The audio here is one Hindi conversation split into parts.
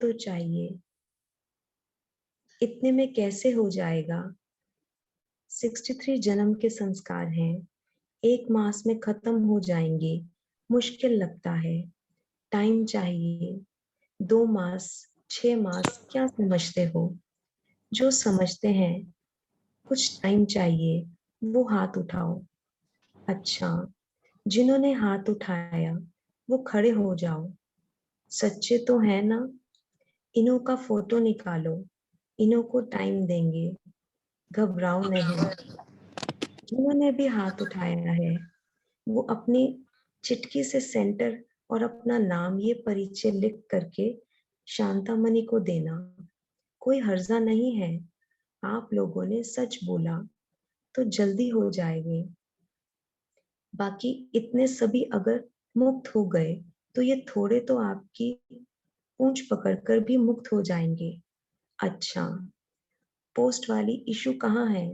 तो चाहिए, इतने में कैसे हो जाएगा। 63 जन्म के संस्कार हैं, 1 मास में खत्म हो जाएंगे, मुश्किल लगता है। टाइम चाहिए, 2 मास, 6 मास, क्या समझते हो? जो समझते हैं कुछ टाइम चाहिए, वो हाथ उठाओ। अच्छा, जिन्होंने हाथ उठाया वो खड़े हो जाओ। सच्चे तो है ना? इन्हों का फोटो निकालो, इन्हों को टाइम देंगे, घबराओ नहीं। जिन्होंने भी हाथ उठाया है वो अपनी चिटकी से सेंटर और अपना नाम ये परिचय लिख करके शांतामणि को देना। कोई हर्जा नहीं है, आप लोगों ने सच बोला तो जल्दी हो जाएंगे। बाकी इतने सभी अगर मुक्त हो गए तो ये थोड़े तो आपकी पूंछ पकड़कर भी मुक्त हो जाएंगे। अच्छा, पोस्ट वाली इशू कहाँ है?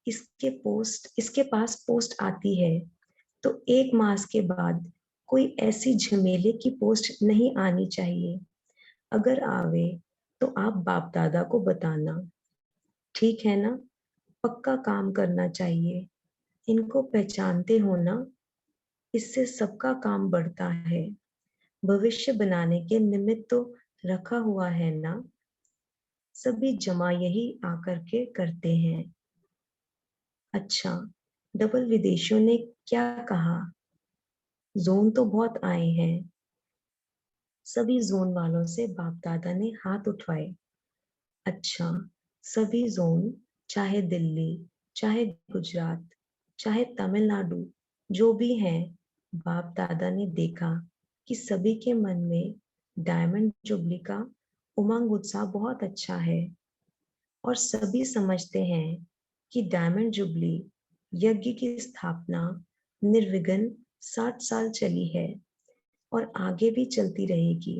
इसके पास पोस्ट आती है तो 1 मास के बाद कोई ऐसी झमेले की पोस्ट नहीं आनी चाहिए। अगर आवे तो आप बाप दादा को बताना, ठीक है ना? पक्का काम करना चाहिए। इनको पहचानते हो ना? इससे सबका काम बढ़ता है। भविष्य बनाने के निमित्त तो रखा हुआ है ना? सभी जमा यही आकर के करते हैं। अच्छा, डबल विदेशियों ने क्या कहा? जोन तो बहुत आए हैं। सभी जोन वालों से बाप दादा ने हाथ उठवाए। अच्छा, सभी जोन, चाहे दिल्ली, चाहे गुजरात, चाहे तमिलनाडु, जो भी हैं, बाप दादा ने देखा कि सभी के मन में डायमंड जुबली का उमंग उत्साह बहुत अच्छा है और सभी समझते हैं कि डायमंड जुबली यज्ञ की स्थापना निर्विघ्न 60 साल चली है और आगे भी चलती रहेगी।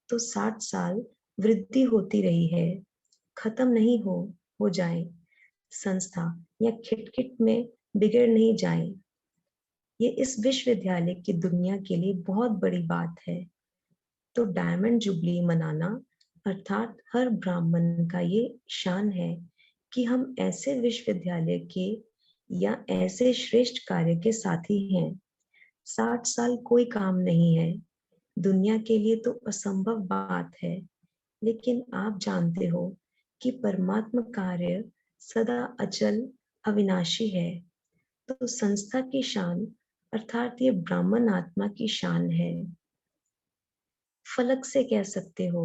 तो 60 साल वृद्धि होती रही है, खत्म नहीं हो जाए। संस्था या खिटखिट में बिगड़ नहीं जाए। ये इस विश्वविद्यालय की दुनिया के लिए बहुत बड़ी बात है। तो डायमंड जुबली मनाना अर्थात हर ब्राह्मण का ये शान है कि हम ऐसे विश्वविद्यालय के या ऐसे श्रेष्ठ कार्य के साथी हैं। 60 साल कोई काम नहीं है, दुनिया के लिए तो असंभव बात है, लेकिन आप जानते हो कि परमात्मा कार्य सदा अचल अविनाशी है। तो संस्था की शान अर्थात ये ब्राह्मण आत्मा की शान है। फलक से कह सकते हो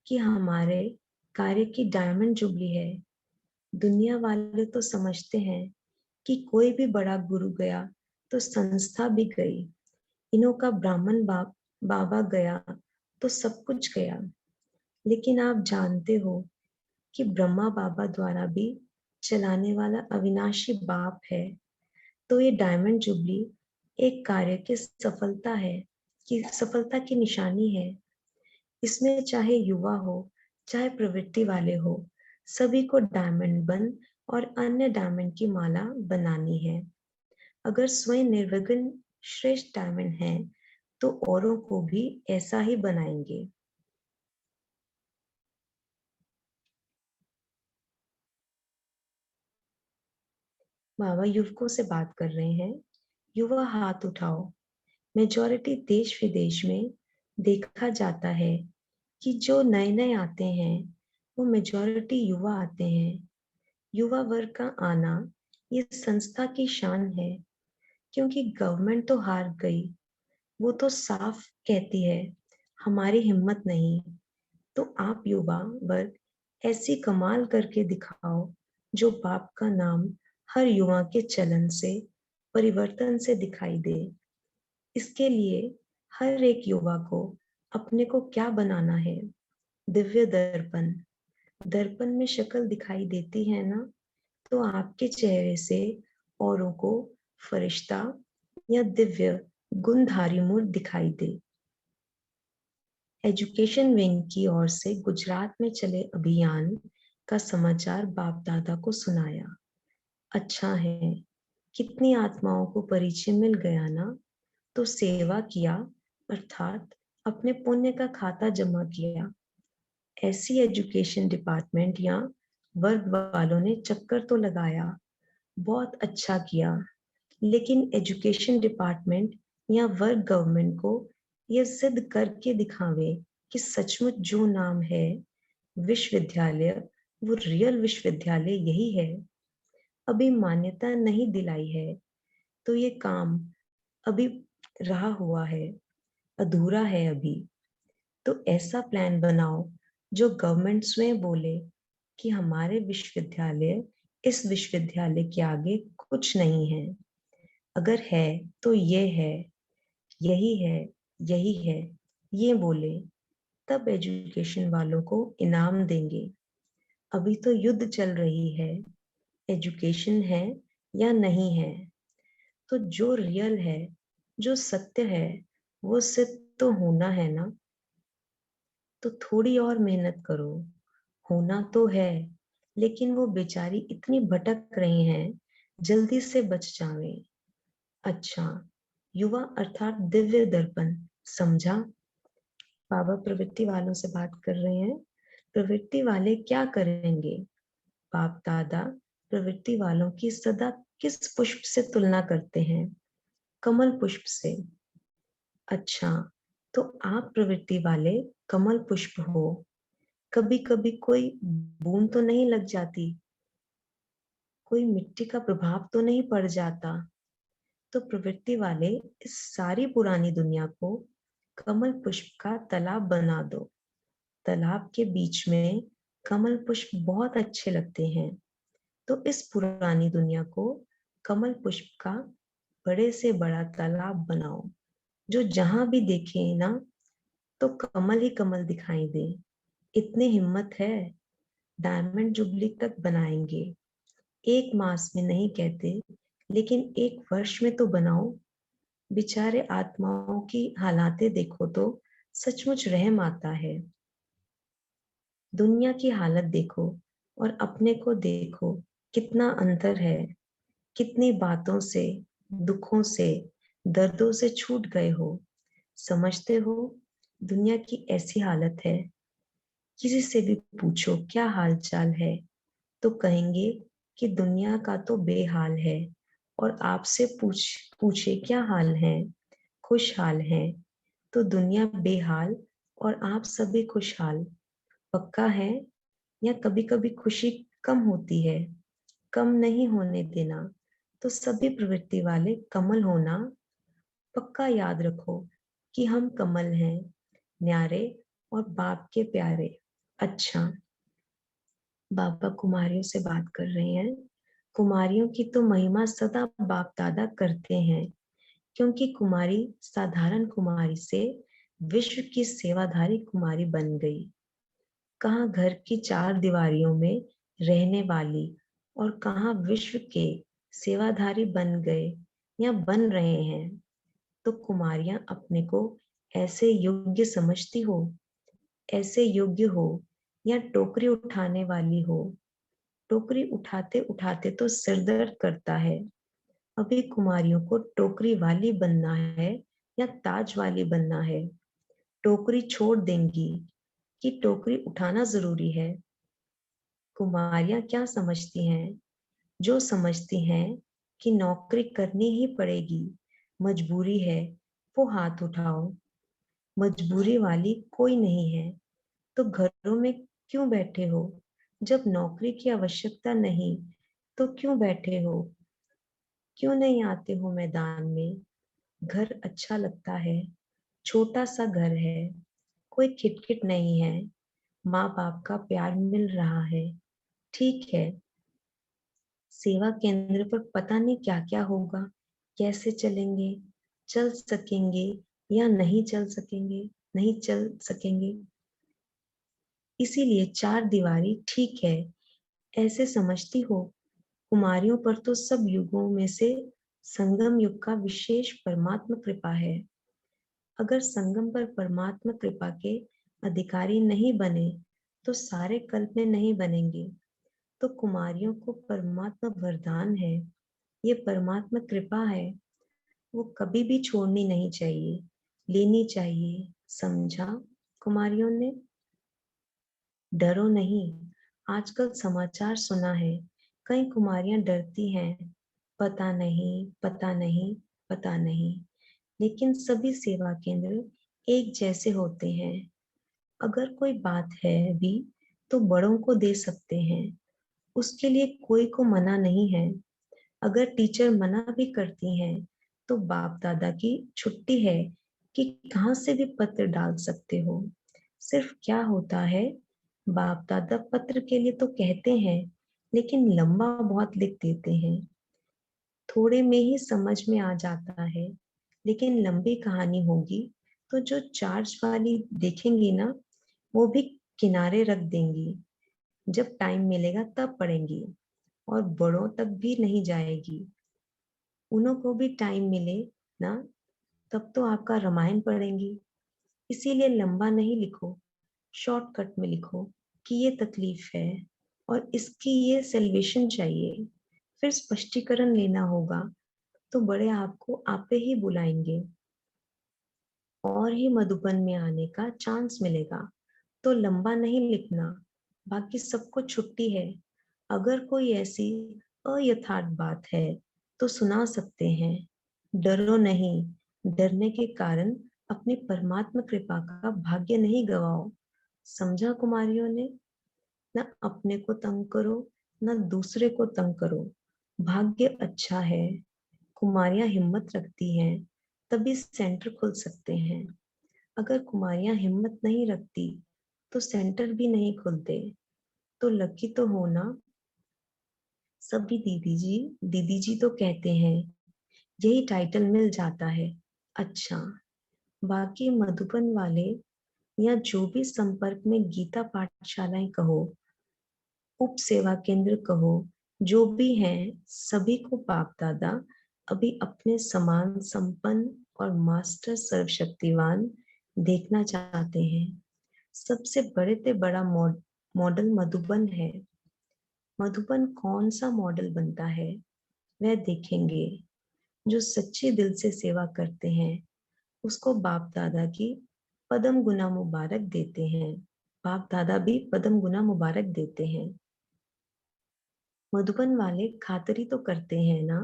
कि हमारे कार्य की डायमंड जुबली है। दुनिया वाले तो समझते हैं कि कोई भी बड़ा गुरु गया तो संस्था भी गई। इन्हों का ब्राह्मण बाबा गया तो सब कुछ गया। लेकिन आप जानते हो कि ब्रह्मा बाबा द्वारा भी चलाने वाला अविनाशी बाप है। तो ये डायमंड जुबली एक कार्य की सफलता है, कि सफलता की निशानी है। इसमें चाहे युवा हो, चाहे प्रवृत्ति वाले हो, सभी को डायमंड बन और अन्य डायमंड की माला बनानी है। अगर स्वयं निर्विघ्न श्रेष्ठ डायमंड है तो औरों को भी ऐसा ही बनाएंगे। बाबा युवकों से बात कर रहे हैं। युवा हाथ उठाओ। मेजॉरिटी देश विदेश में देखा जाता है कि जो नए नए आते हैं वो मेजॉरिटी युवा आते हैं। युवा वर्ग का आना ये संस्था की शान है, क्योंकि गवर्नमेंट तो हार गई, वो तो साफ कहती है हमारी हिम्मत नहीं। तो आप युवा वर्ग ऐसी कमाल करके दिखाओ जो बाप का नाम हर युवा के चलन से परिवर्तन से दिखाई दे। इसके लिए हर एक युवा को अपने को क्या बनाना है? दिव्य दर्पण। दर्पण में शक्ल दिखाई देती है ना, तो आपके चेहरे से औरों को फरिश्ता या दिव्य गुणधारी मूर्त दिखाई दे। एजुकेशन विंग की ओर से गुजरात में चले अभियान का समाचार बाप दादा को सुनाया। अच्छा है, कितनी आत्माओं को परिचय मिल गया ना। तो सेवा किया अर्थात अपने पुण्य का खाता जमा किया। ऐसी एजुकेशन डिपार्टमेंट या वर्ग वालों ने चक्कर तो लगाया, बहुत अच्छा किया, लेकिन एजुकेशन डिपार्टमेंट या वर्क गवर्नमेंट को यह सिद्ध करके दिखावे कि सचमुच जो नाम है विश्वविद्यालय, वो रियल विश्वविद्यालय यही है, अभी मान्यता नहीं दिलाई है, तो ये काम अभी रहा हुआ है, अधूरा है अभी। तो ऐसा प्लान बनाओ जो गवर्नमेंट स्वयं बोले कि हमारे विश्वविद्यालय इस विश्वविद्यालय के आगे कुछ नहीं है, अगर है तो ये है, यही है, यही है, ये बोले, तब एजुकेशन वालों को इनाम देंगे। अभी तो युद्ध चल रही है, एजुकेशन है या नहीं है, तो जो रियल है, जो सत्य है, वो सिद्ध तो होना है ना। तो थोड़ी और मेहनत करो, होना तो है, लेकिन वो बेचारी इतनी भटक रही हैं, जल्दी से बच जावे। अच्छा, युवा अर्थात दिव्य दर्पण, समझा? बाबा प्रवृत्ति वालों से बात कर रहे हैं। प्रवृत्ति वाले क्या करेंगे? बाप दादा प्रवृत्ति वालों की सदा किस पुष्प से तुलना करते हैं? कमल पुष्प से। अच्छा, तो आप प्रवृत्ति वाले कमल पुष्प हो, कभी कभी कोई बूंद तो नहीं लग जाती, कोई मिट्टी का प्रभाव तो नहीं पड़ जाता? तो प्रवृत्ति वाले इस सारी पुरानी दुनिया को कमल पुष्प का तालाब बना दो। तालाब के बीच में कमल पुष्प बहुत अच्छे लगते हैं, तो इस पुरानी दुनिया को कमल पुष्प का बड़े से बड़ा तालाब बनाओ, जो जहां भी देखे ना तो कमल ही कमल दिखाई दे। इतनी हिम्मत है, डायमंड जुबली तक बनाएंगे। एक मास में नहीं कहते, लेकिन एक वर्ष में तो बनाओ। बेचारे आत्माओं की हालातें देखो तो सचमुच रहम आता है। दुनिया की हालत देखो और अपने को देखो, कितना अंतर है, कितनी बातों से, दुखों से, दर्दों से छूट गए हो। समझते हो, दुनिया की ऐसी हालत है, किसी से भी पूछो क्या हाल चाल है, तो कहेंगे कि दुनिया का तो बेहाल है, और आपसे पूछे क्या हाल है, खुशहाल है, तो दुनिया बेहाल और आप सभी खुशहाल। पक्का है? या कभी कभी खुशी कम होती है? कम नहीं होने देना, तो सभी प्रवृत्ति वाले कमल होना। पक्का याद रखो कि हम कमल हैं, न्यारे और बाप के प्यारे। अच्छा, बाबा कुमारियों से बात कर रहे हैं। कुमारियों की तो महिमा सदा बाप दादा करते हैं, क्योंकि कुमारी साधारण कुमारी से विश्व की सेवाधारी कुमारी बन गई। कहाँ घर की चार दीवारियों में रहने वाली, और कहाँ विश्व के सेवाधारी बन गए या बन रहे हैं। तो कुमारियां अपने को ऐसे योग्य समझती हो, ऐसे योग्य हो, या टोकरी उठाने वाली हो? टोकरी उठाते उठाते तो सिर दर्द करता है। अभी कुमारियों को टोकरी वाली बनना है या ताज वाली बनना है? टोकरी छोड़ देंगी कि टोकरी उठाना जरूरी है? कुमारियां क्या समझती हैं? जो समझती हैं कि नौकरी करनी ही पड़ेगी, मजबूरी है, वो हाथ उठाओ। मजबूरी वाली कोई नहीं है, तो घरों में क्यों बैठे हो? जब नौकरी की आवश्यकता नहीं, तो क्यों बैठे हो? क्यों नहीं आते हो मैदान में? घर अच्छा लगता है, छोटा सा घर है, कोई खिटखिट नहीं है, माँ बाप का प्यार मिल रहा है। ठीक है, सेवा केंद्र पर पता नहीं क्या क्या होगा, कैसे चलेंगे, चल सकेंगे या नहीं चल सकेंगे, नहीं चल सकेंगे। इसीलिए चार दीवारी ठीक है, ऐसे समझती हो। कुमारियों पर तो सब युगों में से संगम युग का विशेष परमात्मा कृपा है। अगर संगम पर परमात्मा कृपा के अधिकारी नहीं बने, तो सारे कल्प में नहीं बनेंगे। तो कुमारियों को परमात्मा वरदान है, ये परमात्मा कृपा है, वो कभी भी छोड़नी नहीं चाहिए। लेनी चाहिए, समझा कुमारियों ने? डरो नहीं। आजकल समाचार सुना है, कई कुमारियां डरती हैं, पता नहीं, पता नहीं, पता नहीं। लेकिन सभी सेवा केंद्र एक जैसे होते हैं। अगर कोई बात है भी तो बड़ों को दे सकते हैं, उसके लिए कोई को मना नहीं है। अगर टीचर मना भी करती हैं तो बाप दादा की छुट्टी है कि कहाँ से भी पत्र डाल सकते हो। सिर्फ क्या होता है, बाप दादा पत्र के लिए तो कहते हैं, लेकिन लंबा बहुत लिख देते हैं। थोड़े में ही समझ में आ जाता है, लेकिन लंबी कहानी होगी तो जो चार्ज वाली देखेंगी ना, वो भी किनारे रख देंगी। जब टाइम मिलेगा तब पढ़ेंगी, और बड़ों तक भी नहीं जाएगी। उन्हों को भी टाइम मिले ना, तब तो आपका रामायण पढ़ेंगी। इसीलिए लंबा नहीं लिखो, शॉर्टकट में लिखो कि ये तकलीफ है और इसकी ये सल्वेशन चाहिए। फिर स्पष्टीकरण लेना होगा तो बड़े आपको आपे ही बुलाएंगे और ही मधुबन में आने का चांस मिलेगा। तो लंबा नहीं लिखना, बाकी सबको छुट्टी है। अगर कोई ऐसी अयथार्थ बात है तो सुना सकते हैं। डरो नहीं, डरने के कारण अपनी परमात्मा कृपा का भाग्य नहीं गवाओ। समझा कुमारियों ने? न अपने को तंग करो, न दूसरे को तंग करो। भाग्य अच्छा है, कुमारियां हिम्मत रखती हैं, तभी सेंटर खुल सकते हैं। अगर कुमारियां हिम्मत नहीं रखती तो सेंटर भी नहीं खुलते। तो लकी तो हो ना। सभी दीदी जी तो कहते हैं, यही टाइटल मिल जाता है। अच्छा, बाकी मधुबन वाले या जो भी संपर्क में गीता पाठशालाएं कहो, उप सेवा केंद्र कहो, जो भी हैं, सभी को बाप दादा अभी अपने समान संपन्न और मास्टर सर्वशक्तिवान देखना चाहते हैं। सबसे बड़े से बड़ा मॉडल मधुबन है। मधुबन कौन सा मॉडल बनता है वह देखेंगे। जो सच्चे दिल से सेवा करते हैं उसको बाप दादा की पदम गुना मुबारक देते हैं। बाप दादा भी पदम गुना मुबारक देते हैं। मधुबन वाले खातरी तो करते हैं ना,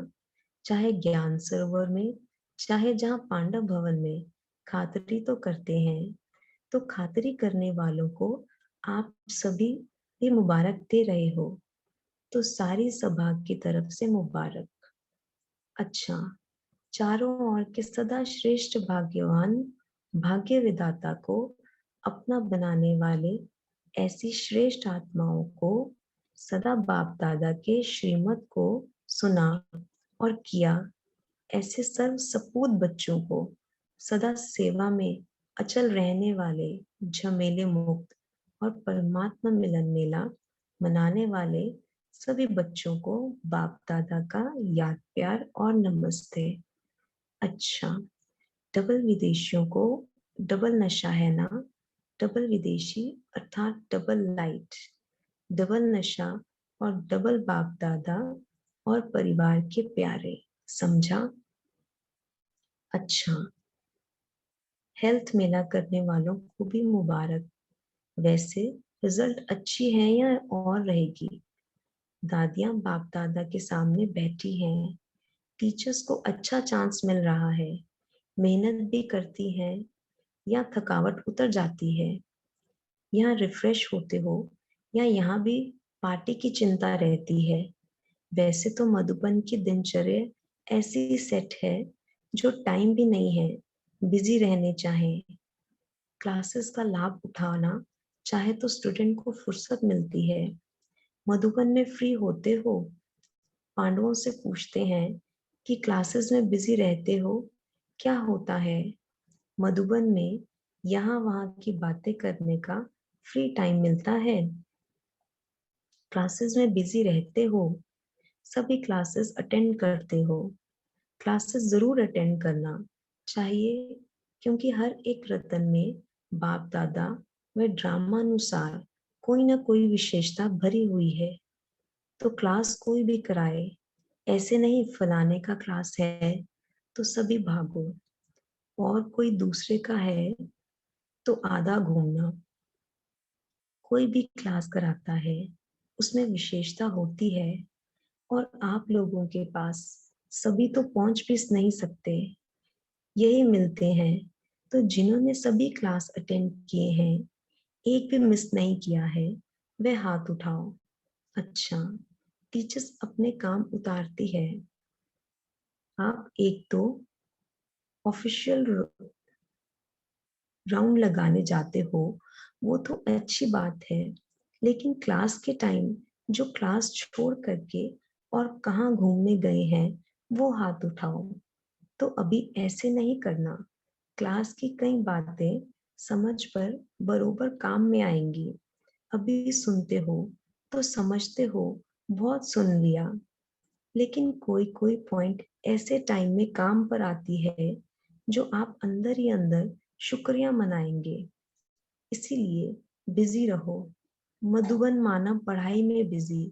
चाहे ज्ञान सरोवर में, चाहे जहाँ पांडव भवन में, खातरी तो करते हैं। तो खातरी करने वालों को आप सभी भी मुबारक दे रहे हो, तो सारी सभा की तरफ से मुबारक। अच्छा, चारों ओर के सदा श्रेष्ठ भाग्यवान भाग्य विधाता को अपना बनाने वाले ऐसी श्रेष्ठ आत्माओं को सदा बाप दादा के श्रीमत को सुना और किया, ऐसे सर्व सपूत बच्चों को सदा सेवा में अचल रहने वाले, झमेले मुक्त और परमात्मा मिलन मेला मनाने वाले सभी बच्चों को बाप दादा का याद प्यार और नमस्ते। अच्छा, डबल विदेशियों को डबल नशा है ना। डबल विदेशी अर्थात डबल लाइट, डबल नशा और डबल बाप दादा और परिवार के प्यारे। समझा? अच्छा, हेल्थ मेला करने वालों को भी मुबारक। वैसे रिजल्ट अच्छी है या और रहेगी। दादियां बाप दादा के सामने बैठी हैं, टीचर्स को अच्छा चांस मिल रहा है, मेहनत भी करती हैं या थकावट उतर जाती है, यहाँ रिफ्रेश होते हो या यहाँ भी पार्टी की चिंता रहती है। वैसे तो मधुबन की दिनचर्या ऐसी सेट है जो टाइम भी नहीं है, बिजी रहने चाहे, क्लासेस का लाभ उठाना चाहे तो स्टूडेंट को फुर्सत मिलती है। मधुबन में फ्री होते हो? पांडवों से पूछते हैं कि क्लासेस में बिजी रहते हो, क्या होता है? मधुबन में यहाँ वहाँ की बातें करने का फ्री टाइम मिलता है। क्लासेस में बिजी रहते हो, सभी क्लासेस अटेंड करते हो। क्लासेस जरूर अटेंड करना चाहिए, क्योंकि हर एक रतन में बाप दादा व ड्रामानुसार कोई ना कोई विशेषता भरी हुई है। तो क्लास कोई भी कराए, ऐसे नहीं फलाने का क्लास है तो सभी भागो। और कोई दूसरे का है तो आधा घूमना। कोई भी क्लास कराता है, उसमें विशेषता होती है, और आप लोगों के पास सभी तो पहुंच भी नहीं सकते। यही मिलते हैं, तो जिन्होंने सभी क्लास अटेंड किए हैं, एक भी मिस नहीं किया है, वह हाथ उठाओ। अच्छा, टीचर्स अपने काम उतारती है। आप एक तो ऑफिशियल राउंड लगाने जाते हो, वो तो अच्छी बात है, लेकिन क्लास के टाइम जो क्लास छोड़ करके और कहाँ घूमने गए हैं, वो हाथ उठाओ। तो अभी ऐसे नहीं करना। क्लास की कई बातें समझ पर बरोबर काम में आएंगी। अभी सुनते हो तो समझते हो, बहुत सुन लिया, लेकिन कोई कोई पॉइंट ऐसे टाइम में काम पर आती है जो आप अंदर ही अंदर शुक्रिया मनाएंगे। इसीलिए बिजी रहो। मधुबन माना पढ़ाई में बिजी,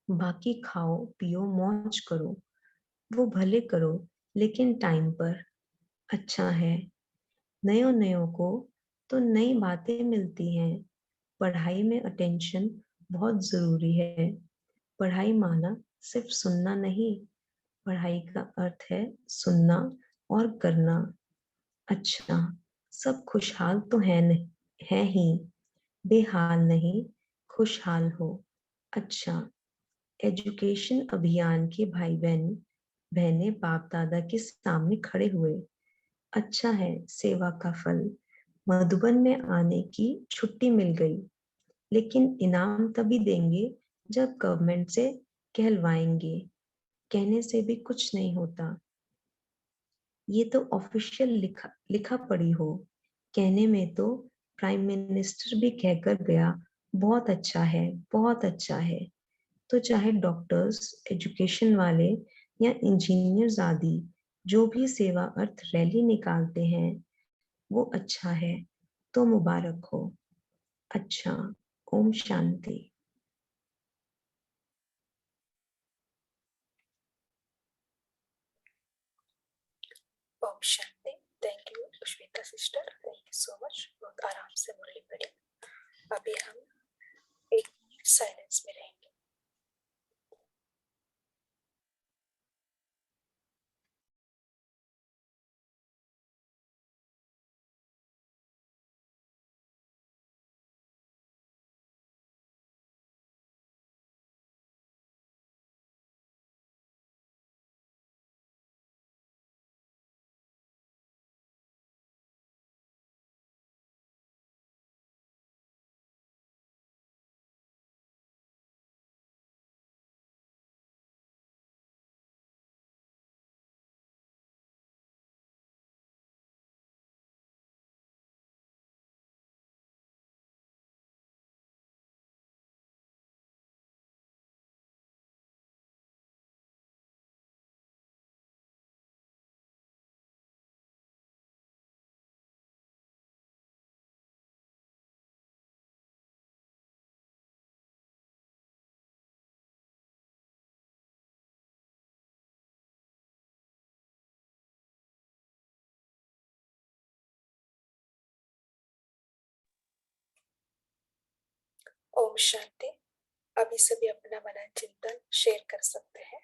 बाकी खाओ पियो मौज करो, वो भले करो लेकिन टाइम पर। अच्छा है, नयो नयो को तो नई बातें मिलती हैं। पढ़ाई में अटेंशन बहुत जरूरी है। पढ़ाई माना सिर्फ सुनना नहीं, पढ़ाई का अर्थ है सुनना और करना। अच्छा, सब खुशहाल तो है नहीं, है ही, बेहाल नहीं, खुशहाल हो। अच्छा, एजुकेशन अभियान के भाई बहन बहनें बाप दादा के सामने खड़े हुए। अच्छा है, सेवा का फल। मधुबन में आने की छुट्टी मिल गई, लेकिन इनाम तभी देंगे जब गवर्नमेंट से कहलवाएंगे। कहने से भी कुछ नहीं होता। ये तो ऑफिशियल लिखा लिखा पड़ी हो। कहने में तो प्राइम मिनिस्टर भी कहकर गया, बहुत अच्छा है, बहुत अच्छा है। तो चाहे डॉक्टर्स, एजुकेशन वाले या इंजीनियर्स आदि जो भी सेवा अर्थ रैली निकालते हैं, वो अच्छा है, तो मुबारक हो। अच्छा, ओम शांति। ओम शांति। Thank you Pushpita sister, thank you so much. बहुत आराम से मुरली पड़ी। अभी हम एक मिनट साइलेंस में रहेंगे। ओम शांति। अभी सभी अपना मनन चिंतन शेयर कर सकते हैं।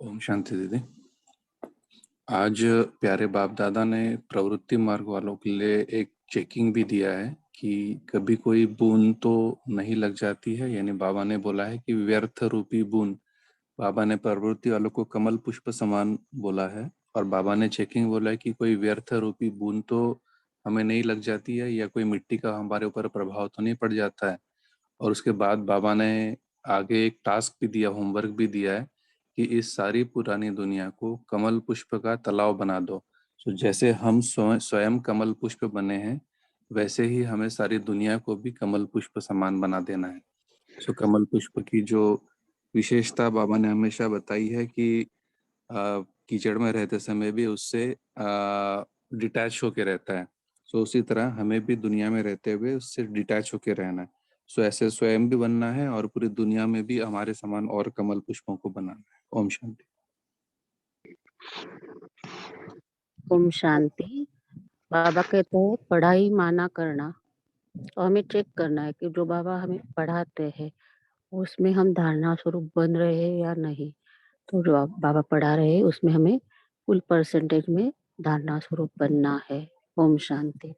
ओम शांति दीदी। आज प्यारे बाप दादा ने प्रवृत्ति मार्ग वालों के लिए एक चेकिंग भी दिया है कि कभी कोई बूंद तो नहीं लग जाती है, यानी बाबा ने बोला है कि व्यर्थ रूपी बूंद। बाबा ने प्रवृत्ति वालों को कमल पुष्प समान बोला है, और बाबा ने चेकिंग बोला है कि कोई व्यर्थ रूपी बूंद तो हमें नहीं लग जाती है, या कोई मिट्टी का हमारे ऊपर प्रभाव तो नहीं पड़ जाता है। और उसके बाद बाबा ने आगे एक टास्क भी दिया, होमवर्क भी दिया है कि इस सारी पुरानी दुनिया को कमल पुष्प का तालाब बना दो। तो जैसे हम स्वयं कमल पुष्प बने हैं, वैसे ही हमें सारी दुनिया को भी कमल पुष्प समान बना देना है। कमल पुष्प की जो विशेषता बाबा ने हमेशा बताई है कि कीचड़ में रहते समय भी उससे डिटैच होके रहता है। सो उसी तरह हमें भी दुनिया में रहते हुए उससे डिटैच होके रहना है। सो ऐसे स्वयं भी बनना है और पूरी दुनिया में भी हमारे समान और कमल पुष्पों को बनाना है। ओम शांति। ओम शांति। बाबा कहते हैं पढ़ाई माना करना, तो हमें चेक करना है कि जो बाबा हमें पढ़ाते हैं उसमें हम धारणा स्वरूप बन रहे हैं या नहीं। तो जो बाबा पढ़ा रहे हैं उसमें हमें फुल परसेंटेज में धारणा स्वरूप बनना है। ओम शांति।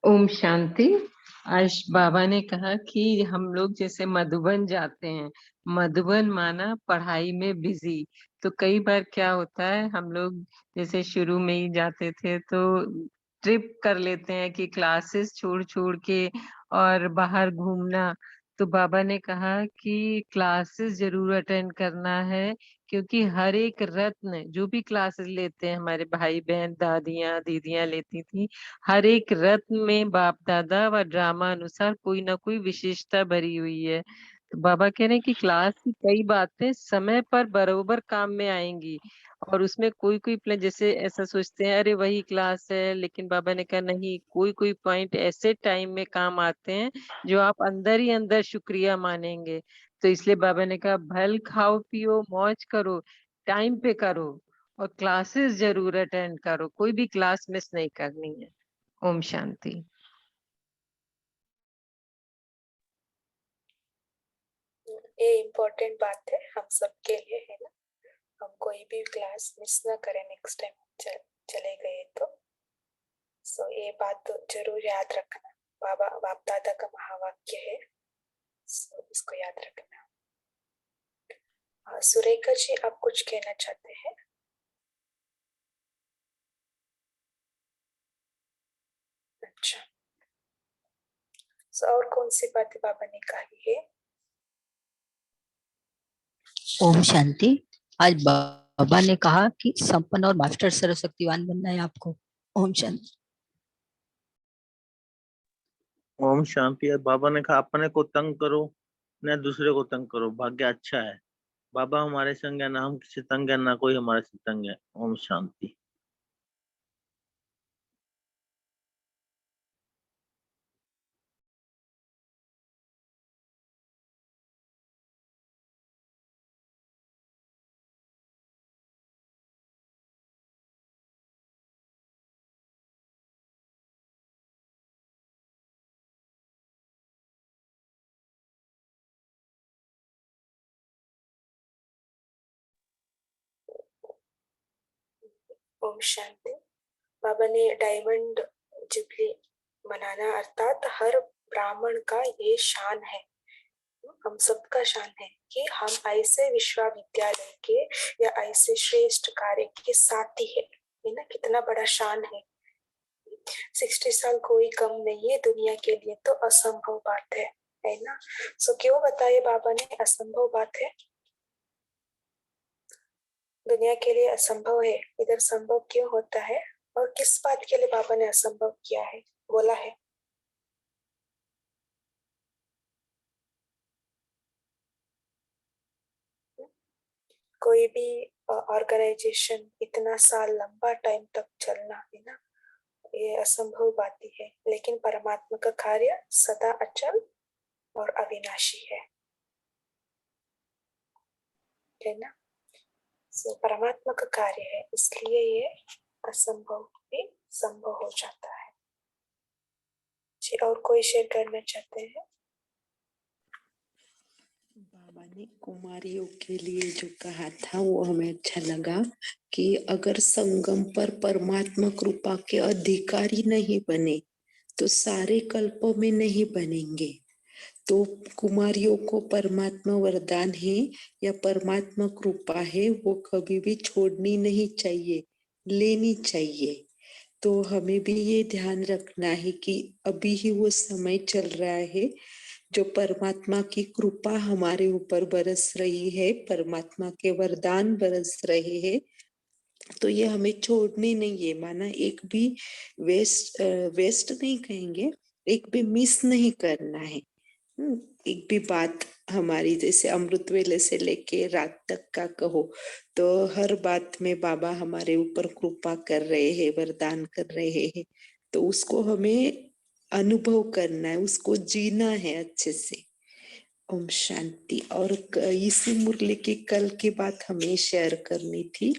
ओम शांति। आज बाबा ने कहा कि हम लोग जैसे मधुबन जाते हैं, मधुबन माना पढ़ाई में बिजी। तो कई बार क्या होता है, हम लोग जैसे शुरू में ही जाते थे तो ट्रिप कर लेते हैं कि क्लासेस छोड़ छोड़ के और बाहर घूमना। तो बाबा ने कहा कि क्लासेस जरूर अटेंड करना है, क्योंकि हर एक रत्न जो भी क्लासेस लेते हैं, हमारे भाई बहन दादियां दीदियां लेती थी, हर एक रत्न में बाप दादा व ड्रामा अनुसार कोई ना कोई विशेषता भरी हुई है। तो बाबा कह रहे हैं कि क्लास की कई बातें समय पर बरोबर काम में आएंगी, और उसमें कोई कोई प्लान जैसे ऐसा सोचते हैं अरे वही क्लास है, लेकिन बाबा ने कहा नहीं, कोई कोई पॉइंट ऐसे टाइम में काम आते हैं जो आप अंदर ही अंदर शुक्रिया मानेंगे। तो इसलिए बाबा ने कहा भल खाओ पियो मौज करो, टाइम पे करो, और क्लासेस जरूर अटेंड करो, कोई भी क्लास मिस नहीं करनी है। ओम शांति। ये इम्पोर्टेंट बात है हम सबके लिए, है ना। हम कोई भी क्लास मिस ना करें नेक्स्ट टाइम चले गए तो। सो ये बात तो जरूर याद रखना, बाबा बाप दादा का महावाक्य है, सो इसको याद रखना। सुरेखा जी, आप कुछ कहना चाहते हैं? अच्छा, सो और कौन सी बातें बाबा ने कही है? ओम शांति। आज बाबा ने कहा कि संपन्न और मास्टर सर्वशक्तिवान बनना है आपको। ओम शांति। ओम शांति। बाबा ने कहा अपने को तंग करो न दूसरे को तंग करो, भाग्य अच्छा है। बाबा हमारे संग है, ना हम किसी तंग है, ना कोई हमारे से तंग है। ओम शांति। ओम शांति। बाबा ने डायमंड जुबली मनाना, अर्थात हर ब्राह्मण का ये शान है, हम सबका शान है कि हम ऐसे विश्वविद्यालय के या ऐसे श्रेष्ठ कार्य के साथी है ना। कितना बड़ा शान है। 60 साल कोई कम नहीं है दुनिया के लिए, तो असंभव बात है ना। सो क्यों बताए बाबा ने असंभव बात है? दुनिया के लिए असंभव है, इधर संभव क्यों होता है? और किस बात के लिए बाबा ने असंभव किया है, बोला है? कोई भी ऑर्गेनाइजेशन इतना साल लंबा टाइम तक चलना, है ना, ये असंभव बात ही है। लेकिन परमात्मा का कार्य सदा अचल और अविनाशी है ना। सो परमात्मा का कार्य है, इसलिए ये असंभव भी संभव हो जाता है जी। और कोई शेयर करना चाहते हैं? बाबा ने कुमारियों के लिए जो कहा था वो हमें अच्छा लगा कि अगर संगम पर परमात्मा कृपा के अधिकारी नहीं बने तो सारे कल्पों में नहीं बनेंगे। तो कुमारियों को परमात्मा वरदान है या परमात्मा कृपा है, वो कभी भी छोड़नी नहीं चाहिए, लेनी चाहिए। तो हमें भी ये ध्यान रखना है कि अभी ही वो समय चल रहा है जो परमात्मा की कृपा हमारे ऊपर बरस रही है, परमात्मा के वरदान बरस रहे हैं। तो ये हमें छोड़नी नहीं है, माना एक भी वेस्ट नहीं कहेंगे, एक भी मिस नहीं करना है। एक भी बात हमारी जैसे अमृत वेले से लेके रात तक का कहो तो हर बात में बाबा हमारे ऊपर कृपा कर रहे हैं, वरदान कर रहे हैं, तो उसको हमें अनुभव करना है, उसको जीना है अच्छे से। ओम शांति। और इसी मुरली की कल की बात हमें शेयर करनी थी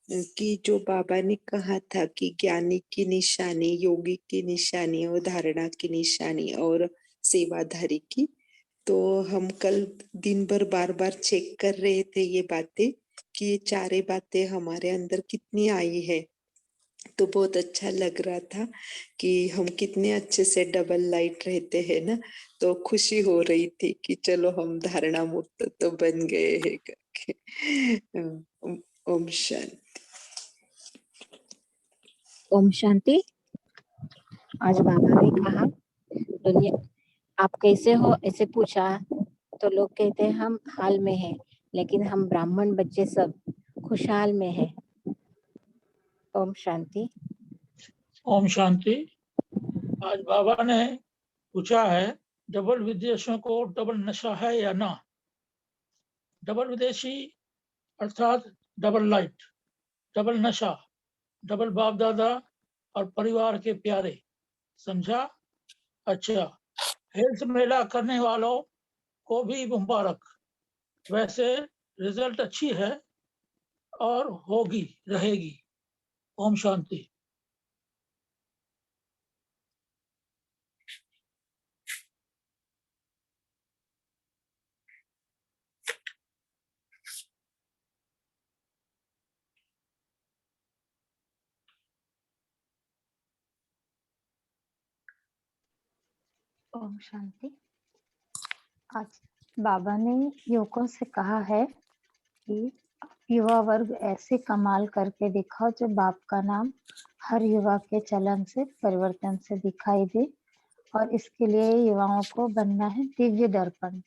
कि जो बाबा ने कहा था कि ज्ञानी की निशानी, योगी की निशानी और धारणा की निशानी और सेवाधारी की, तो हम कल दिन भर बार बार चेक कर रहे थे ये बातें कि ये चारे बातें हमारे अंदर कितनी आई है। तो बहुत अच्छा लग रहा था कि हम कितने अच्छे से डबल लाइट रहते हैं ना, तो खुशी हो रही थी कि चलो हम धारणा मुक्त तो बन गए हैं करके। ओम शांति। ओम शांति। आज बाबा ने कहा दुनिया आप कैसे हो ऐसे पूछा तो लोग कहते हैं हम हाल में हैं, लेकिन हम ब्राह्मण बच्चे सब खुशहाल में हैं। ओम शांति। ओम शांति। आज बाबा ने पूछा है डबल विदेशियों को डबल नशा है या ना। डबल विदेशी अर्थात डबल लाइट, डबल नशा, डबल बाप दादा और परिवार के प्यारे, समझा? अच्छा, हेल्थ मेला करने वालों को भी मुबारक। वैसे रिजल्ट अच्छी है और होगी रहेगी। ओम शांति। ओम शांति। आज बाबा ने युवकों से कहा है कि युवा वर्ग ऐसे कमाल करके दिखाओ जो बाप का नाम हर युवा के चलन से परिवर्तन से दिखाई दे, और इसके लिए युवाओं को बनना है दिव्य दर्पण।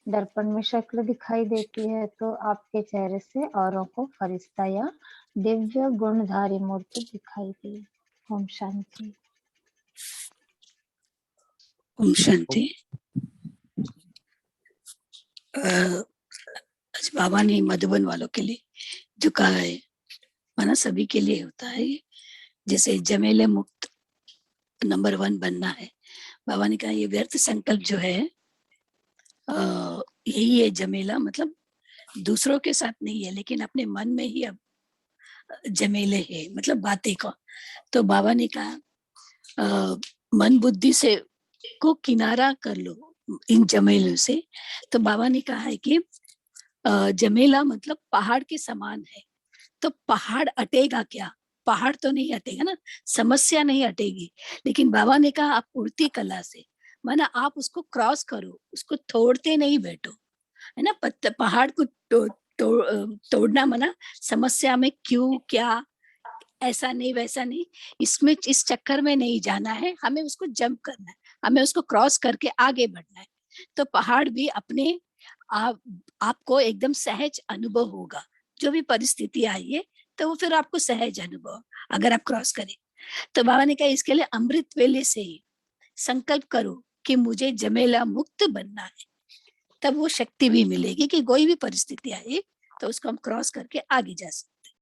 दर्पण में शक्ल दिखाई देती है तो आपके चेहरे से औरों को फरिश्ता या दिव्य गुणधारी मूर्ति दिखाई दे। ओम शांति। ओम शांति। आज बाबा ने मधुबन वालों के लिए जो कहा है, माना सभी के लिए होता है, जैसे जमेले मुक्त नंबर 1 बनना है। बाबा ने कहा ये व्यर्थ संकल्प जो है यही है जमेला, मतलब दूसरों के साथ नहीं है लेकिन अपने मन में ही अब जमेले है, मतलब बातें का। तो बाबा ने कहा मन बुद्धि से को किनारा कर लो इन जमेलों से। तो बाबा ने कहा है कि जमेला मतलब पहाड़ के समान है, तो पहाड़ अटेगा क्या? पहाड़ तो नहीं हटेगा ना, समस्या नहीं हटेगी। लेकिन बाबा ने कहा आप उड़ती कला से, माना आप उसको क्रॉस करो, उसको तोड़ते नहीं बैठो, है ना। पहाड़ को तोड़ना मना समस्या में क्यों क्या, ऐसा नहीं वैसा नहीं, इसमें इस चक्कर में नहीं जाना है, हमें उसको जंप करना है, हमें उसको क्रॉस करके आगे बढ़ना है। तो पहाड़ भी अपने आपको एकदम सहज अनुभव होगा, जो भी परिस्थिति आई है तो वो फिर आपको सहज अनुभव अगर आप क्रॉस करें। तो बाबा ने कहा इसके लिए अमृत वेले से ही संकल्प करो कि मुझे जमेला मुक्त बनना है, तब वो शक्ति भी मिलेगी कि कोई भी परिस्थिति आए तो उसको हम क्रॉस करके आगे जा सकते।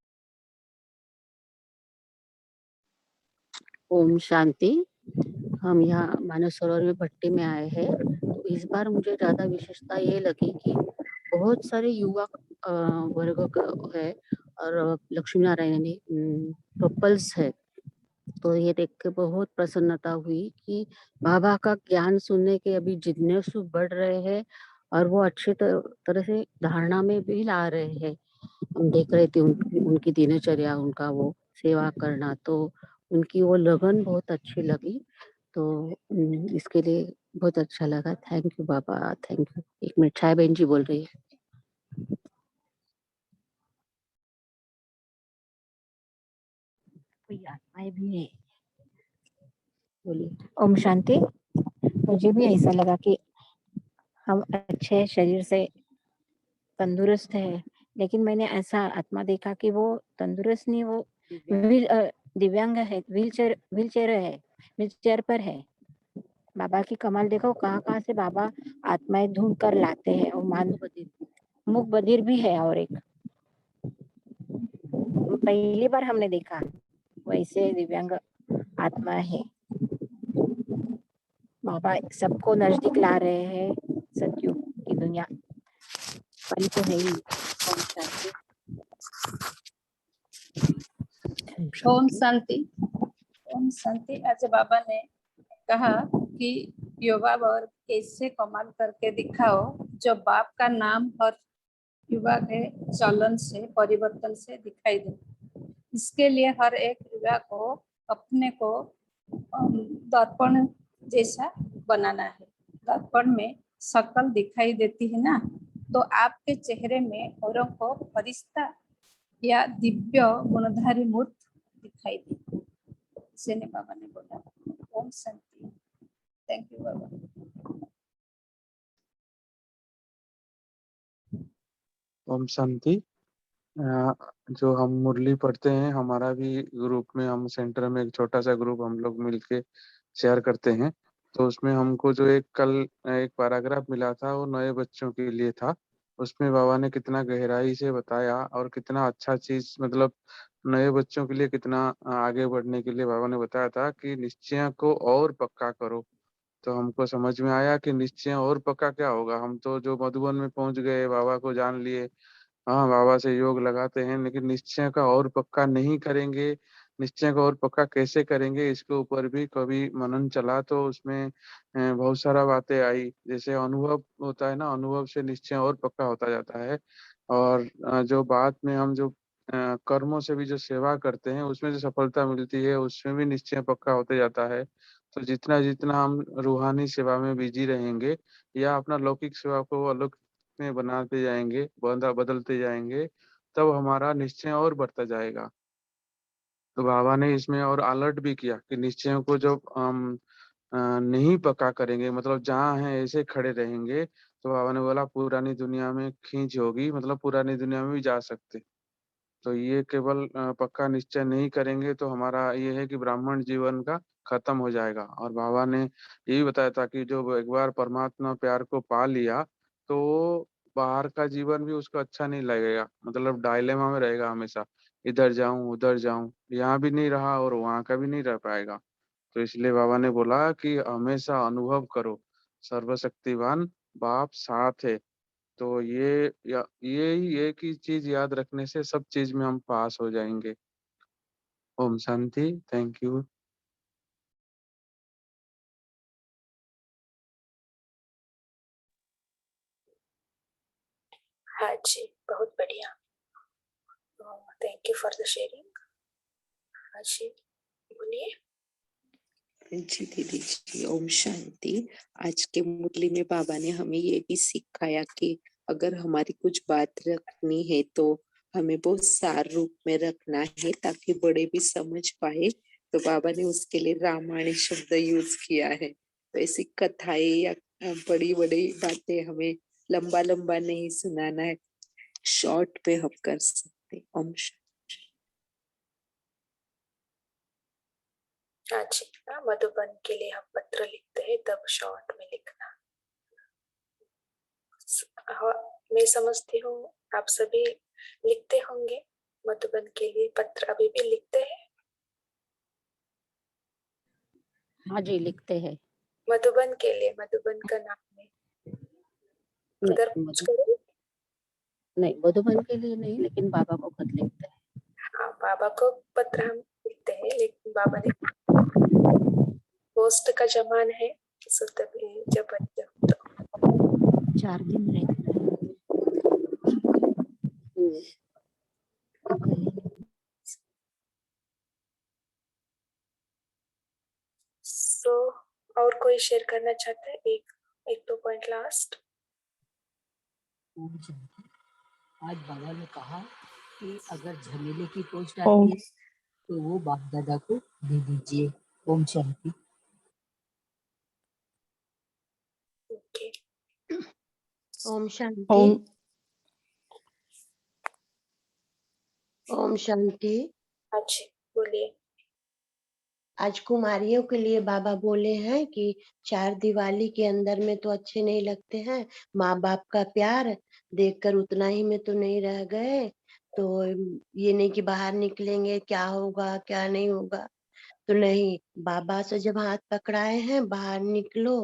ओम शांति। हम यहाँ मानस सरोवर में भट्टी में आए हैं, तो इस बार मुझे ज्यादा विशेषता ये लगी कि बहुत सारे युवा वर्ग है और लक्ष्मी नारायण ने कपल्स है। तो ये देख के बहुत प्रसन्नता हुई कि बाबा का ज्ञान सुनने के अभी जिज्ञासु बढ़ रहे हैं और वो अच्छी तरह से धारणा में भी ला रहे हैं। हम देख रहे थे उनकी दिनचर्या, उनका वो सेवा करना, तो उनकी वो लगन बहुत अच्छी लगी। तो इसके लिए बहुत अच्छा लगा। Thank you Baba, thank you. एक मिनट, छाया बहन जी बोल रही है। कोई आत्माएं भी है, बोलिए। ओम शांति। मुझे भी ऐसा लगा कि हम अच्छे शरीर से तंदुरुस्त है, लेकिन मैंने ऐसा आत्मा देखा कि वो तंदुरुस्त नहीं, वो दिव्यांग है, व्हील चेयर पर है। बाबा की कमाल देखो, कहाँ से बाबा आत्माएं ढूंढ कर लाते हैं। और मूक बधिर भी है, और एक पहली बार हमने देखा वैसे दिव्यांग आत्मा है। बाबा सबको नजदीक ला रहे हैं। सतयुग की दुनिया परी तो है ही। ओम शांति। ओम शांति। आज बाबा ने कहा कि युवा वर्ग कैसे कमाल करके दिखाओ जो बाप का नाम हर युवा के चलन से परिवर्तन से दिखाई दे। इसके लिए हर एक युवा को अपने को दर्पण जैसा बनाना है। दर्पण में शक्ल दिखाई देती है ना, तो आपके चेहरे में औरों को फरिश्ता या दिव्य गुणधारी मूर्त दिखाई दे। इसे बाबा ने बोला। ओम शांति। थैंक यू बाबा। ओम शांति। जो हम मुरली पढ़ते हैं, हमारा भी ग्रुप में, हम सेंटर में एक छोटा सा ग्रुप हम लोग मिलके शेयर करते हैं। तो उसमें हमको जो कल एक पैराग्राफ मिला था, वो नए बच्चों के लिए था। उसमें बाबा ने कितना गहराई से बताया और कितना अच्छा चीज, मतलब नए बच्चों के लिए कितना आगे बढ़ने के लिए बाबा ने बताया था कि निश्चय को और पक्का करो। तो हमको समझ में आया कि निश्चय और पक्का क्या होगा। हम तो जो मधुबन में पहुंच गए, बाबा को जान लिए, हाँ बाबा से योग लगाते हैं, लेकिन निश्चय का और पक्का नहीं करेंगे। निश्चय का और पक्का कैसे करेंगे, इसके ऊपर भी कभी मनन चला तो उसमें बहुत सारा बातें आई। जैसे अनुभव होता है ना, अनुभव से निश्चय और पक्का होता जाता है। और जो बाद में हम जो कर्मों से भी जो सेवा करते हैं, उसमें जो सफलता मिलती है, उसमें भी निश्चय पक्का होते जाता है। तो जितना जितना हम रूहानी सेवा में बिजी रहेंगे या अपना लौकिक सेवा को अलौकिक में बनाते जाएंगे, बदलते जाएंगे, तब हमारा निश्चय और बढ़ता जाएगा। तो बाबा ने इसमें और अलर्ट भी किया कि निश्चयों को जब हम नहीं पक्का करेंगे, मतलब जहाँ हैं ऐसे खड़े रहेंगे, तो बाबा ने बोला पुरानी दुनिया में खींच होगी, मतलब पुरानी दुनिया में भी जा सकते। तो ये केवल पक्का निश्चय नहीं करेंगे तो हमारा ये है कि ब्राह्मण जीवन का खत्म हो जाएगा। और बाबा ने ये भी बताया था कि जो एक बार परमात्मा प्यार को पा लिया, तो बाहर का जीवन भी उसको अच्छा नहीं लगेगा, मतलब डायलेमा में रहेगा हमेशा, इधर जाऊं उधर जाऊं, यहाँ भी नहीं रहा और वहाँ का भी नहीं रह पाएगा। तो इसलिए बाबा ने बोला कि हमेशा अनुभव करो, सर्वशक्तिवान बाप साथ है। तो ये ही एक ही चीज याद रखने से सब चीज में हम पास हो जाएंगे। ओम शांति। Thank you. हाँ जी, बहुत बढ़िया। Thank you for the sharing. हाँ जी, बोलिए। जी दीदी जी, ओम शांति। आज के मुरली में बाबा ने हमें ये भी सिखाया कि अगर हमारी कुछ बात रखनी है तो हमें बहुत सार रूप में रखना है ताकि बड़े भी समझ पाए। तो बाबा ने उसके लिए रामायण शब्द यूज किया है। तो ऐसी कथाएं या बड़ी बड़ी बातें हमें लंबा लंबा नहीं सुनाना है, शॉर्ट पे हम कर सकते। ओम शांति। हाँ जी, मधुबन के लिए हम पत्र लिखते हैं तब शॉर्ट में लिखना। हाँ, मैं समझती हूँ आप सभी लिखते होंगे मधुबन के लिए पत्र, अभी भी लिखते हैं। हाँ जी, लिखते हैं। मधुबन के लिए, मधुबन का नाम है उधर पूछ करो। नहीं, मधुबन के लिए नहीं, लेकिन बाबा को खत लिखते हैं। हाँ, बाबा को पत्र हम लिखते हैं, लेकिन बाबा ने पोस्ट का जमान है, सो तभी जब 4 दिन रहते हैं। सो और कोई शेयर करना चाहता है? एक दो पॉइंट लास्ट। आज बाबा ने कहा कि अगर झमेले की पोस्ट आती है तो वो बाप दादा को दे दीजिए। ओम शांति। ओके। ओम शांति। ओम शांति। अच्छा, बोलिए। आज कुमारियों के लिए बाबा बोले हैं कि 4 दिवाली के अंदर में तो अच्छे नहीं लगते हैं, माँ बाप का प्यार देखकर उतना ही में तो नहीं रह गए, तो ये नहीं कि बाहर निकलेंगे क्या होगा क्या नहीं होगा, तो नहीं, बाबा से जब हाथ पकड़ाए हैं बाहर निकलो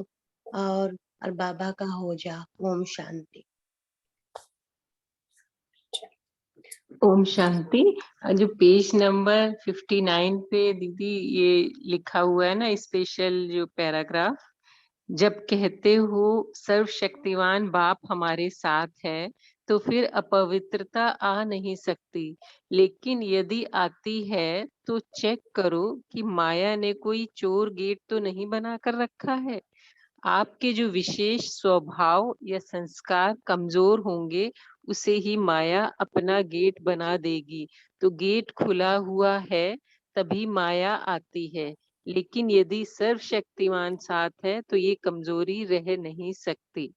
और बाबा का हो जाओ। ओम शांति। ओम शांति। जो पेज नंबर 59 पे दीदी ये लिखा हुआ है ना, स्पेशल जो पैराग्राफ, जब कहते हो सर्वशक्तिवान बाप हमारे साथ है तो फिर अपवित्रता आ नहीं सकती, लेकिन यदि आती है तो चेक करो कि माया ने कोई चोर गेट तो नहीं बना कर रखा है। आपके जो विशेष स्वभाव या संस्कार कमजोर होंगे उसे ही माया अपना गेट बना देगी। तो गेट खुला हुआ है तभी माया आती है, लेकिन यदि सर्वशक्तिमान साथ है तो ये कमजोरी रह नहीं सकती।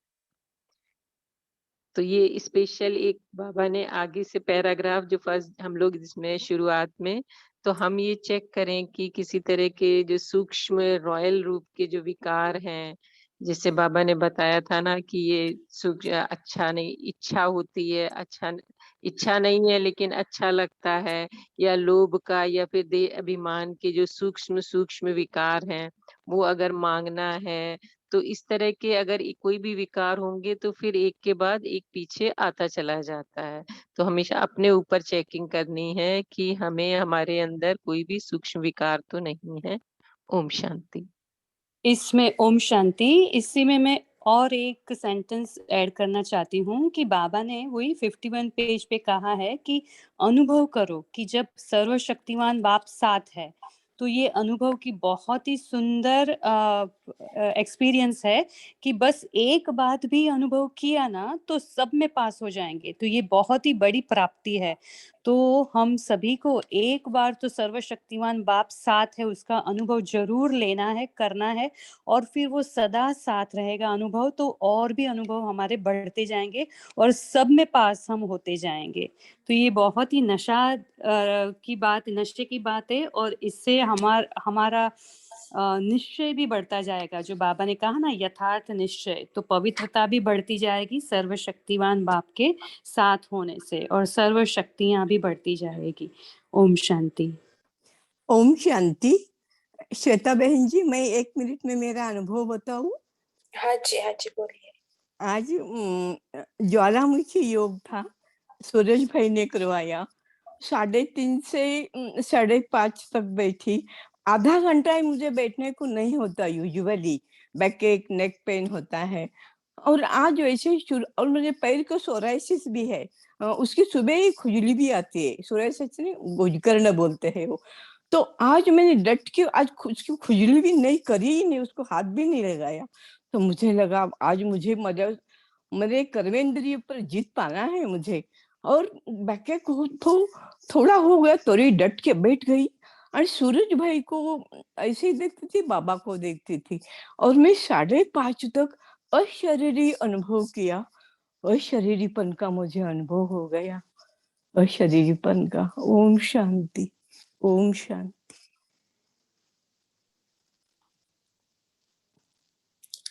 तो ये स्पेशल एक बाबा ने आगे से पैराग्राफ जो फर्स्ट हम लोग इसमें शुरुआत में, तो हम ये चेक करें कि किसी तरह के जो सूक्ष्म रॉयल रूप के जो विकार हैं, जैसे बाबा ने बताया था ना कि ये अच्छा नहीं, इच्छा होती है, इच्छा नहीं है लेकिन अच्छा लगता है, या लोभ का या फिर देह अभिमान के जो सूक्ष्म सूक्ष्म विकार हैं वो अगर मांगना है, तो इस तरह के अगर कोई भी विकार होंगे तो फिर एक के बाद एक पीछे आता चला जाता है। तो हमेशा अपने ऊपर चेकिंग करनी है कि हमें हमारे अंदर कोई भी सूक्ष्म विकार तो नहीं है। ओम शांति। इसमें ओम शांति, इसी में मैं और एक सेंटेंस ऐड करना चाहती हूँ कि बाबा ने वही 51 पेज पे कहा है कि अनुभव करो कि जब सर्वशक्तिमान बाप साथ है, तो ये अनुभव की बहुत ही सुंदर एक्सपीरियंस है कि बस एक बात भी अनुभव किया ना तो सब में पास हो जाएंगे, तो ये बहुत ही बड़ी प्राप्ति है। तो हम सभी को एक बार तो सर्वशक्तिमान बाप साथ है उसका अनुभव जरूर लेना है, करना है, और फिर वो सदा साथ रहेगा अनुभव, तो और भी अनुभव हमारे बढ़ते जाएंगे और सब में पास हम होते जाएंगे। तो ये बहुत ही नशे की बात है, और इससे हमारा निश्चय भी बढ़ता जाएगा। जो बाबा ने कहा ना यथार्थ निश्चय, तो पवित्रता भी बढ़ती जाएगी सर्वशक्तिवान बाप के साथ होने से, और सर्व शक्तियां भी बढ़ती जाएगी। ओम शांति। ओम शांति। श्वेता बहन जी, मैं 1 मिनट में मेरा अनुभव बताऊं? हाँ जी बोलिए। आज ज्वालामुखी योग था, सूरज भाई ने करवाया। 3:30 से 5:30 तक बैठी। आधा घंटा ही मुझे बैठने को नहीं होता, यूजुअली बैक एक नेक पेन होता है, और आज वैसे ही और मुझे पैर को सोराइसिस भी है, उसकी सुबह ही खुजली भी आती है। सोराइसिस नहीं, गोजकर्ण बोलते हैं वो। तो आज मैंने डट के आज उसकी खुजली भी नहीं करी ही नहीं, उसको हाथ भी नहीं लगाया। तो मुझे लगा आज मुझे मेरे कर्मेंद्रिय पर जीत पाना है मुझे, और बैके को तो थोड़ा हो गया तो डट के बैठ गई, और सूरज भाई को ऐसे ही देखती थी, बाबा को देखती थी, और मैं 5:30 तक अशरीरी अनुभव किया। अशरीरीपन का मुझे अनुभव हो गया, अशरीरीपन का। ओम शांति, ओम शांति।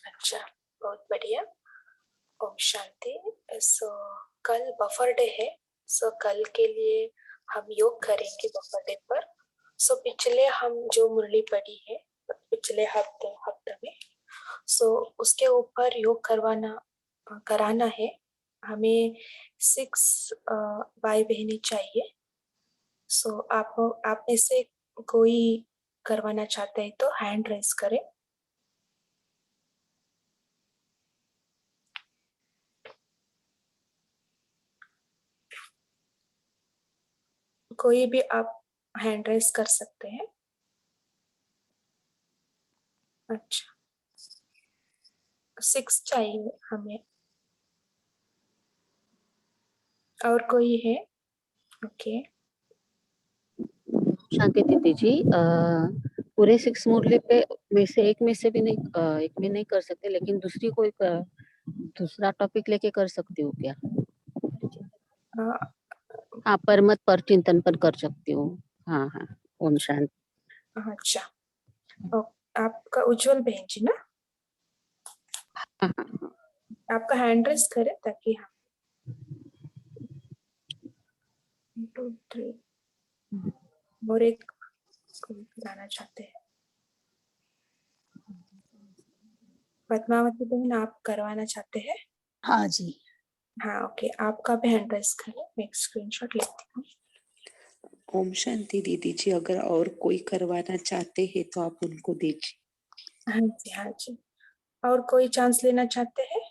अच्छा, बहुत बढ़िया। ओम शांति। सो कल बफर डे है, सो कल के लिए हम योग करेंगे बफर डे पर। सो पिछले हम जो मुरली पढ़ी है पिछले हफ्ते में, सो उसके ऊपर योग कराना है। हमें 6 भाई बहनें चाहिए। सो आप में से कोई करवाना चाहते हैं तो हैंड रेस करें। कोई भी आप हैंड रेस कर सकते हैं। अच्छा, 6 चाहिए हमें। और कोई है? ओके। शांति दीदी जी, पूरे 6 मुरली पे में से एक भी नहीं कर सकते, लेकिन दूसरा टॉपिक लेके कर सकती हूँ क्या? हाँ, परमत पर चिंतन पर कर सकती हूँ। हाँ, ओम शांति। अच्छा, आपका उज्जवल बहन जी ना, आपका हैंड रेस करें ताकि हम 1 2 3 और एक कराना चाहते हैं। पद्मावती बहन आप करवाना चाहते हैं? हाँ जी। हाँ ओके, आपका भी हैंड रेस करें, मैं एक स्क्रीनशॉट लेती हूँ। ओम शांति दीदी जी, अगर और कोई करवाना चाहते हैं तो आप उनको दीजिए। हाँ जी हाँ जी, और कोई चांस लेना चाहते हैं?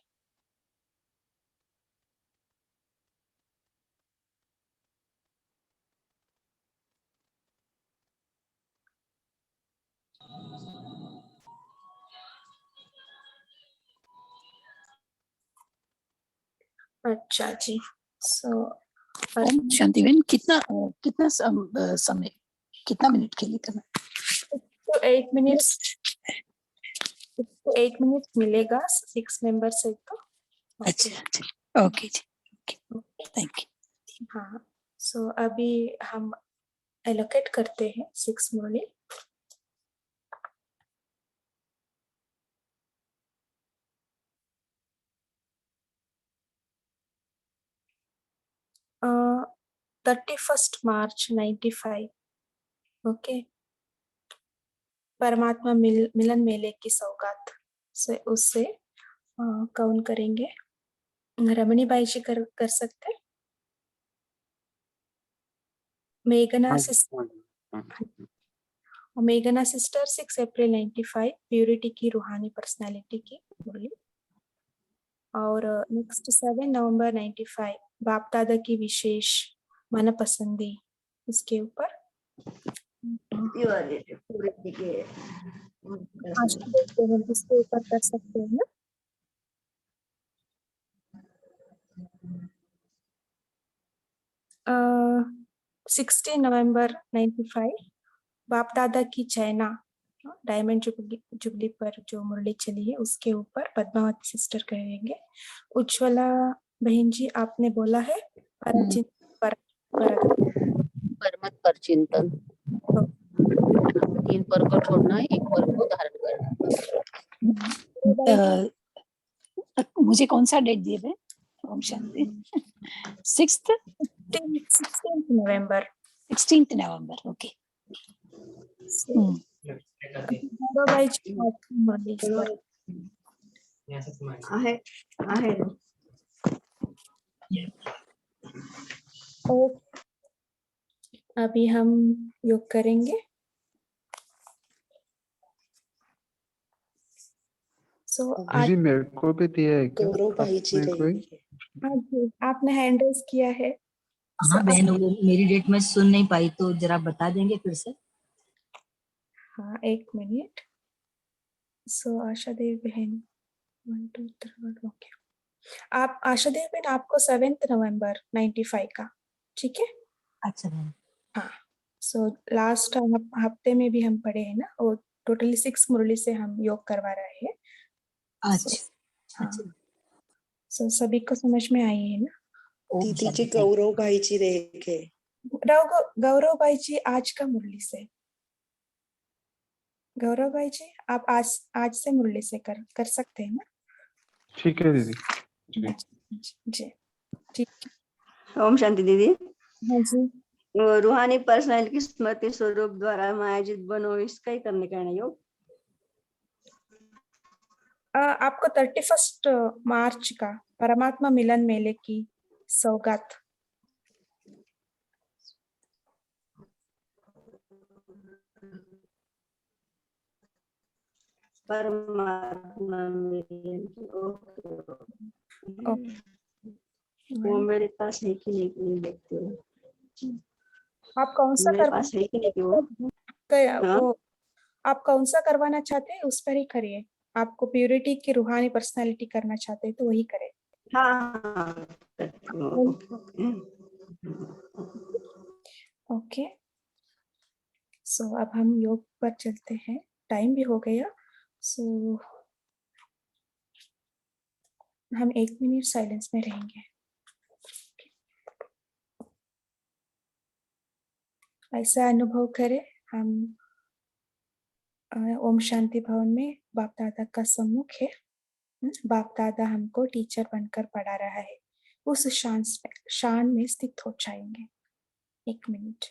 अच्छा जी, सो ओम शांति बहन कितना समय, कितना मिनट के लिए करना? तो 8 मिनट, 8 मिनट मिलेगा 6 मेंबर्स है तो। अच्छा ओके जी, थैंक यू। हाँ, सो अभी हम एलोकेट करते हैं 6 मुरली। uh, 31st March 95, ओके, परमात्मा मिलन मेले की सौगात से उससे कौन करेंगे? रमणी बाई जी कर सकते? मेघना मेघना सिस्टर 6 अप्रैल 95, प्यूरिटी की रूहानी पर्सनालिटी की मुरली। और नेक्स्ट 7 नवंबर 95, बाप दादा की विशेष मनपसंदी, इसके ऊपर आशा देखते हैं इसके ऊपर कर सकते हैं ना। अ 16 नवंबर 95, बाप दादा की चैना डायमंड जुबली पर जो मुरली चली है उसके ऊपर पद्मावती सिस्टर कहेंगे। उज्ज्वला बहन जी आपने बोला है परमत पर चिंतन, 3 पर को छोड़ना है, 1 पर को धारण करना। मुझे कौन सा डेट दिए थे? ओम शांति 16th नवंबर 16th नवंबर, ओके। अभी हम योग करेंगे। दीदी मेरे को भी दिया है क्या? गौरव भाई जी कोई? हाँ जी, आपने हैंड रेस किया है। हाँ बहन, वो मेरी डेट में सुन नहीं पाई तो जरा बता देंगे फिर से। हाँ 1 मिनट। सो आशा देवी बहन 1 2 3 ओके, आप आशा देवी बहन आपको 7 नवंबर 95 का, ठीक है? अच्छा बहन। हाँ, सो लास्ट हफ्ते में भी हम पढ़े हैं ना, और टोटली 6 मुरली से हम योग करवा रहे हैं। अच्छा हाँ, सो सभी को समझ में आई है ना? दीदी जी गौरव भाई जी रह गए। गौरव भाई जी आज का मुरली से, गौरव भाई जी आप आज से मुरली से कर सकते हैं ना? ठीक है दीदी जी ठीक। ओम शांति दीदी। हाँ जी, रूहानी पर्सनैलिटी की स्मृति स्वरूप द्वारा मायाजित बनो, इसका ही करने का है योग। आपको 31 मार्च का परमात्मा मिलन मेले की सौगात, परमात्मा मिलन वो मेरे पास है कि नहीं देखते हो। आप कौन सा मेरे पास है कि नहीं वो? आप कौन सा करवाना चाहते हैं उस पर ही करिए। आपको प्यूरिटी की रूहानी पर्सनालिटी करना चाहते हैं तो वही करें। हाँ ओके, सो अब हम योग पर चलते हैं, टाइम भी हो गया। सो हम 1 मिनट साइलेंस में रहेंगे। ऐसा अनुभव करें हम ओम शांति भवन में बाप दादा का सम्मुख है। बाप दादा हमको टीचर बनकर पढ़ा रहा है, उस शान में स्थित हो जाएंगे। 1 मिनट।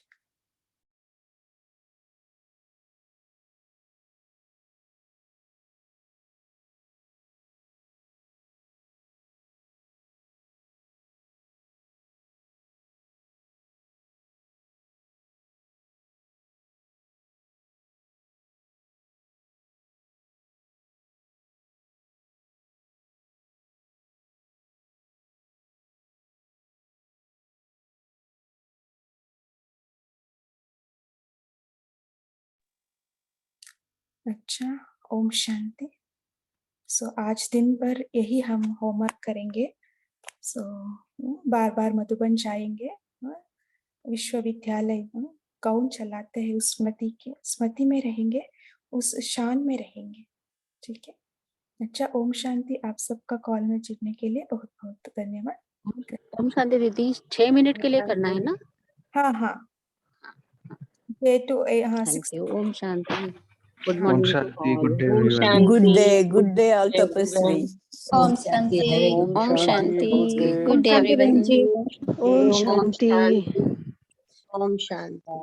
अच्छा, ओम शांति। आज दिन भर यही हम होमवर्क करेंगे। बार बार मधुबन जाएंगे, विश्वविद्यालय कौन चलाते हैं उस स्मृति में रहेंगे, उस शान में रहेंगे। ठीक है। अच्छा, ओम शांति। आप सबका कॉल में जुड़ने के लिए बहुत बहुत धन्यवाद। ओम शांति दीदी 6 मिनट के लिए करना है ना? हाँ हाँ, 6 थैंक यू। ओम शांति। गुड ओम मॉर्निंग शांति, गुड डे ओम एवरीवन। गुड डे ऑल तपस्वी। ओम शांति। ओम शांति। Good day everyone. ओम ओम शांति। शांति। ओम शांति।